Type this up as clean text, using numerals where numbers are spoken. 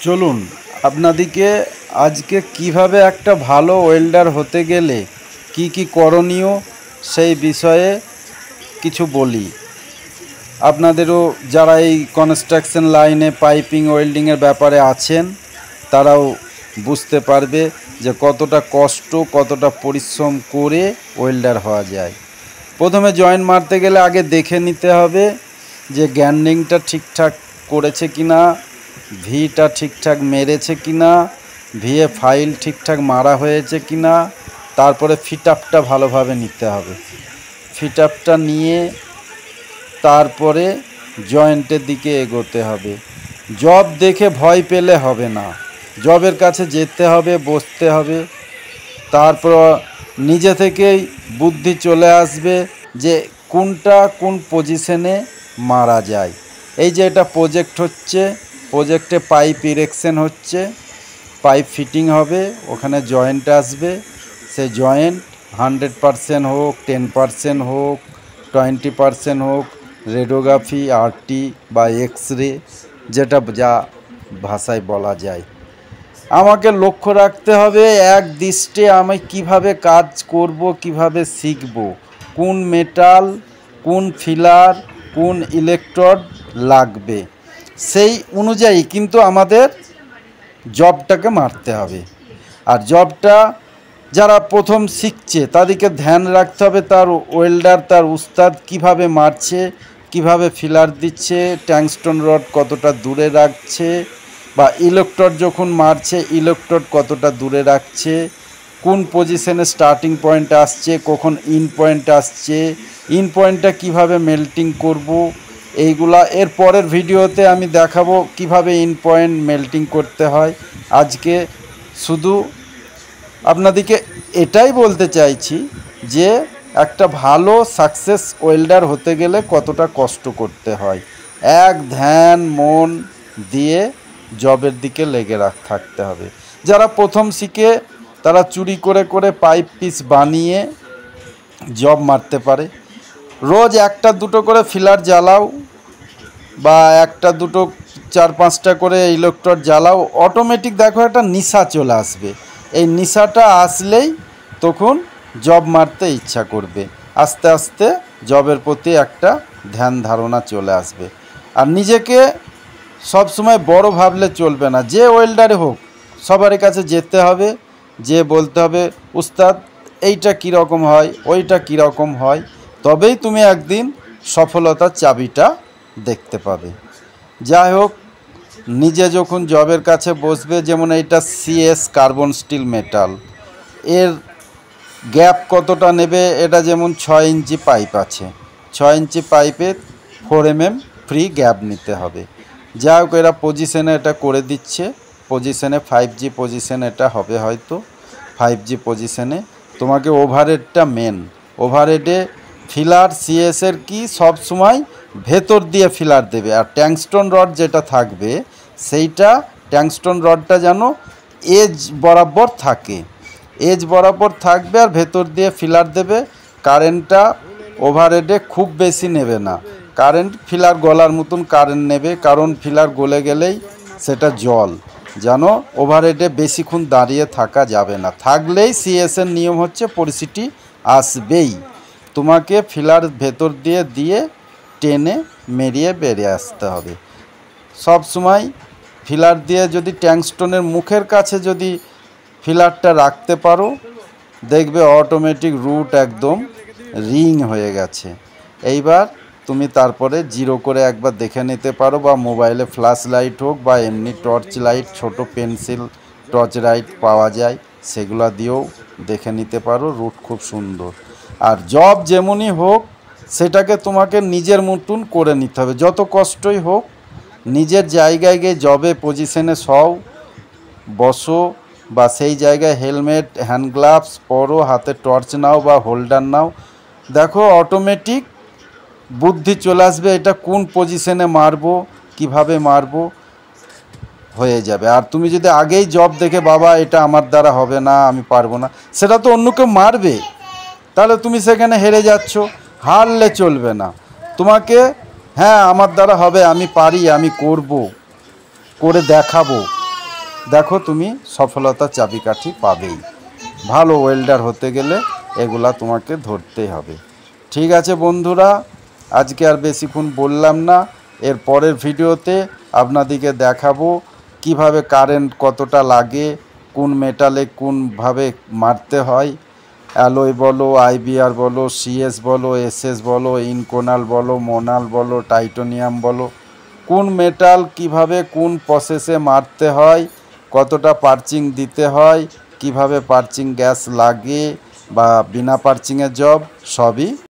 চলুন আপনাদেরকে আজকে কিভাবে একটা ভালো ওয়েল্ডার হতে গেলে কি কি করণীয় সেই বিষয়ে কিছু বলি। আপনাদেরও যারা এই কনস্ট্রাকশন লাইনে পাইপিং ওয়েল্ডিংয়ের ব্যাপারে আছেন তারাও বুঝতে পারবে যে কতটা কষ্ট কতটা পরিশ্রম করে ওয়েল্ডার হওয়া যায়। প্রথমে জয়েন্ট মারতে গেলে আগে দেখে নিতে হবে যে গ্যান্ডিংটা ঠিকঠাক করেছে কিনা, ভিটা ঠিকঠাক মেরেছে কিনা, ভিএ ফাইল ঠিকঠাক মারা হয়েছে কিনা। তারপরে ফিট আপটা ভালোভাবে নিতে হবে। ফিট আপটা নিয়ে তারপরে জয়েন্টের দিকে এগোতে হবে। জব দেখে ভয় পেলে হবে না, জবের কাছে যেতে হবে, বসতে হবে। তারপর নিজে থেকেই বুদ্ধি চলে আসবে যে কোনটা কোন পজিশনে মারা যায়। এই যে এটা প্রজেক্ট হচ্ছে, প্রজেক্টে পাইপ ইরেকশন হচ্ছে, পাইপ ফিটিং হবে, ওখানে জয়েন্ট আসবে। সে জয়েন্ট 100% হোক, 10% হোক, 20% হোক, রেডিওগ্রাফি, আরটি বা এক্স-রে, যেটা যা ভাষায় বলা যায়। আমাকে লক্ষ্য রাখতে হবে এক দৃষ্টে আমি কিভাবে কাজ করব, কিভাবে শিখব, কোন মেটাল, কোন ফিলার, কোন ইলেকট্রোড লাগবে, সেই অনুযায়ী কিন্তু আমাদের জবটাকে মারতে হবে। আর জবটা যারা প্রথম শিখছে তাদেরকে ধ্যান রাখতে হবে তার ওয়েল্ডার, তার উস্তাদ কিভাবে মারছে, কিভাবে ফিলার দিচ্ছে, ট্যাংস্টন রড কতটা দূরে রাখছে, বা ইলেকট্রোড যখন মারছে ইলেকট্রোড কতটা দূরে রাখছে, কোন পজিশনে স্টার্টিং পয়েন্ট আসছে, কখন ইন পয়েন্ট আসছে, ইন পয়েন্টটা কিভাবে মেল্টিং করব, এইগুলা এর পরের ভিডিওতে আমি দেখাবো কিভাবে ইন পয়েন্ট মেল্টিং করতে হয়। আজকে শুধু আপনাদেরকে এটাই বলতে চাইছি যে একটা ভালো সাকসেস ওয়েল্ডার হতে গেলে কতটা কষ্ট করতে হয়। এক ধ্যান মন দিয়ে জবের দিকে লেগে থাকতে হবে। যারা প্রথম শিখে তারা চুরি করে করে পাইপ পিস বানিয়ে জব মারতে পারে। রোজ একটা দুটো করে ফিলার জ্বালাও বা একটা দুটো 4-5টা করে ইলেকট্রোড জ্বালাও, অটোমেটিক দেখো একটা নেশা চলে আসবে। এই নেশাটা আসলেই তখন জব মারতে ইচ্ছা করবে, আস্তে আস্তে জবের প্রতি একটা ধ্যান ধারণা চলে আসবে। আর নিজেকে সব সময় বড় ভাবলে চলবে না। যে ওয়েল্ডারে হোক সবারই কাছে যেতে হবে, যে বলতে হবে উস্তাদ এইটা কীরকম হয়, ওইটা কীরকম হয়, তবেই তুমি একদিন সফলতার চাবিটা দেখতে পাবে। যাই হোক, নিজে যখন জবের কাছে বসবে, যেমন এইটা সিএস কার্বন স্টিল মেটাল, এর গ্যাপ কতটা নেবে, এটা যেমন 6 ইঞ্চি পাইপ আছে, 6 ইঞ্চি পাইপে 4 mm ফ্রি গ্যাপ নিতে হবে। যাই হোক, এরা পজিশনে এটা করে দিচ্ছে, পজিশনে 5G পজিশনে এটা হবে, হয়তো 5G পজিশনে। তোমাকে ওভারহেডটা মেন, ওভারহেডে ফিলার সিএসের কি সব সময় ভেতর দিয়ে ফিলার দেবে। আর ট্যাংস্টন রড যেটা থাকবে সেইটা ট্যাংস্টন রডটা যেন এজ বরাবর থাকে, এজ বরাবর থাকবে আর ভেতর দিয়ে ফিলার দেবে। কারেন্টটা ওভারহেডে খুব বেশি নেবে না, কারেন্ট ফিলার গলার মতন কারেন্ট নেবে, কারণ ফিলার গলে গেলেই সেটা জল, যেন ওভারহেডে বেশিক্ষণ দাঁড়িয়ে থাকা যাবে না। থাকলেই সিএসের নিয়ম হচ্ছে পরিস্থিতি আসবেই, তোমাকে ফিলার ভেতর দিয়ে দিয়ে টেনে মেরিয়ে বেরিয়ে আসতে হবে। সব সময় ফিলার দিয়ে যদি ট্যাংস্টনের মুখের কাছে যদি ফিলারটা রাখতে পারো, দেখবে অটোমেটিক রুট একদম রিং হয়ে গেছে। এইবার তুমি তারপরে জিরো করে একবার দেখে নিতে পারো, বা মোবাইলে ফ্ল্যাশ লাইট হোক বা এমনি টর্চ লাইট, ছোট পেন্সিল টর্চ লাইট পাওয়া যায়, সেগুলো দিয়েও দেখে নিতে পারো, রুট খুব সুন্দর। আর জব যেমনই হোক সেটাকে তোমাকে নিজের মতন করে নিতে হবে, যত কষ্টই হোক নিজের জায়গায় গিয়ে জবে পজিশনে সও, বসো, বা সেই জায়গায় হেলমেট হ্যান্ড গ্লাভস পরো, হাতে টর্চ নাও বা হোল্ডার নাও, দেখো অটোমেটিক বুদ্ধি চলে আসবে এটা কোন পজিশনে মারবো, কিভাবে মারবো, হয়ে যাবে। আর তুমি যদি আগেই জব দেখে বাবা এটা আমার দ্বারা হবে না, আমি পারবো না, সেটা তো অন্য কেউ মারবে, তাহলে তুমি সেখানে হেরে যাচ্ছ। হারলে চলবে না, তোমাকে হ্যাঁ আমার দ্বারা হবে, আমি পারি, আমি করব, করে দেখাবো, দেখো তুমি সফলতার চাবিকাঠি পাবেই। ভালো ওয়েল্ডার হতে গেলে এগুলা তোমাকে ধরতেই হবে। ঠিক আছে বন্ধুরা, আজকে আর বেশিক্ষণ বললাম না। এর পরের ভিডিওতে আপনাদেরকে দেখাবো কিভাবে কারেন্ট কতটা লাগে, কোন মেটালে কোনভাবে মারতে হয়। অ্যালয় বলো, আইবিআর বলো, সিএস বলো, এসএস বলো, ইনকোনাল বলো, মোনাল বলো, টাইটানিয়াম বলো, কোন মেটাল কিভাবে কোন প্রসেসে মারতে হয়, কতটা পার্চিং দিতে হয়, কিভাবে পার্চিং গ্যাস লাগে বা বিনা পার্চিংয়ের জব, সবই